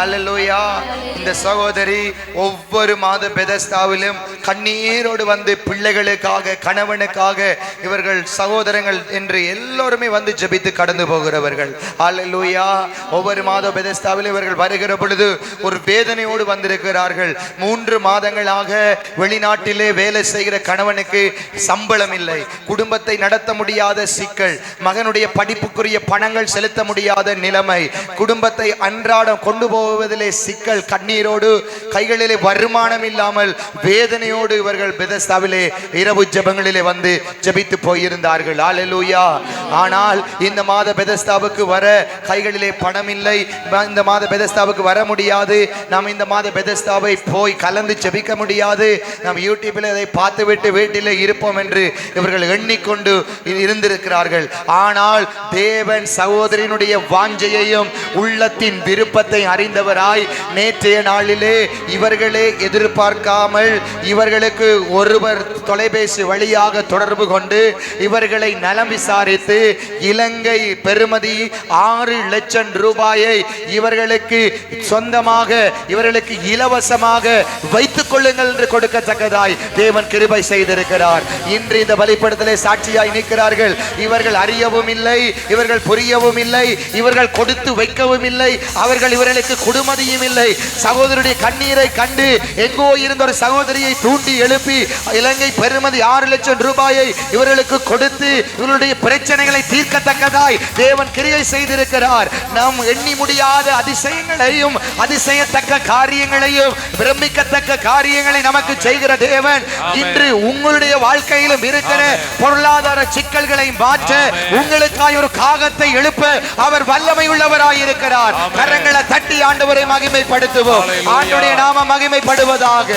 அல்லேலூயா. இந்த சகோதரி ஒவ்வொரு மாத பெதஸ்தாவிலும் கண்ணீரோடு வந்து பிள்ளைகளுக்காக, கணவனுக்காக, இவர்கள் சகோதரங்கள் என்று எல்லோருமே வந்து ஜெபித்து கடந்து போகிறவர்கள். அல்லேலூயா. ஒவ்வொரு மாத பெதஸ்தாவிலும் இவர்கள் வருகிற பொழுது ஒரு வேதனையோடு வந்திருக்கிறார்கள். 3 மாதங்களாக வெளிநாட்டிலே வேலை செய்கிற கணவனுக்கு சம்பளம் இல்லை, குடும்பத்தை நடத்த முடியாத சிக்கல், மகனுடைய படிப்புக்குரிய பணங்கள் செலுத்த முடியாத நிலைமை, குடும்பத்தை அன்றாடம் கொண்டு போவதிலே சிக்கல், கண்ணீரோடு கைகளிலே வருமானம் இல்லாமல் வேதனையோடு இவர்கள் பெதஸ்தாவிலே இரவு ஜெபங்களிலே வந்து ஜெபித்து போயிருந்தார்கள். அல்லேலூயா. ஆனால் இந்த மாத பெதஸ்தாவுக்கு வர கைகளிலே பணம் இல்லை, இந்த மாத பெதஸ்தாவுக்கு வர முடியாது, நாம் இந்த மாத பெதஸ்தாவை போய் கலந்து ஜெபிக்க முடியாது, நாம் யூடியூபில் அதை பார்த்துவிட்டு வீட்டிலே இருப்போம் என்று இவர்கள் எண்ணிக்கொண்டு இருந்திருக்கிறார்கள். ஆனால் தேவன் சகோதரனுடைய வாஞ்சையையும் உள்ளத்தின் விருப்பத்தை அறிந்தவராய் நேற்றைய நாளிலே இவர்களே எதிர்பார்க்காமல் இவர்களுக்கு ஒருவர் தொலைபேசி வழியாக தொடர்பு கொண்டு இவர்களை நலம் விசாரித்து இலங்கை பெறுமதி 6 லட்சம் ரூபாயை இவர்களுக்கு சொந்தமாக, இவர்களுக்கு இலவசமாக வைத்துக் கொள்ளுங்கள் என்று கொடுக்கத்தக்கதாய் தேவன் கிருபை செய்திருக்கிறார். இன்று இந்த பலிபீடத்திலே சாட்சியாய் நிற்கிறார்கள். இவர்கள் அறியவும் இல்லை, இவர்கள் புரியவும் இல்லை, இவர்கள் கொடுத்து வைக்கவும் இல்லை, அவர்கள் இவர்களுக்கு குடுமதியும் இல்லை. சகோதரருடைய கண்ணீரை கண்டு எங்கோ இருந்த ஒரு சகோதரியை தூண்டி எழுப்பி இலங்கை பெறுமதி 6 லட்சம் ரூபாயை இவர்களுக்கு கொடுத்து இவர்களுடைய பிரச்சனைகளை தீர்க்கத்தக்கதாய் தேவன் கிரியை செய்திருக்கிறார். நாம் எண்ணி முடியாத அதிசயங்களையும் அதிசயத்தக்க காரியங்களையும் பிரமிக்கத்தக்க காரியங்களை நமக்கு செய்கிற தேவன் இன்று உங்களுடைய வாழ்க்கையிலும் இருக்கிற பொருளாதார சிக்கல்களை மாற்ற உங்களுக்காய் ஒரு காகத்தை எழுப்ப அவர் வல்லமை உள்ளவராய் இருக்கிறார். கரங்களை தட்டி ஆண்டவரை மகிமைப்படுத்துவோம். ஆண்டவருடைய நாமம் மகிமைப்படுவதாக.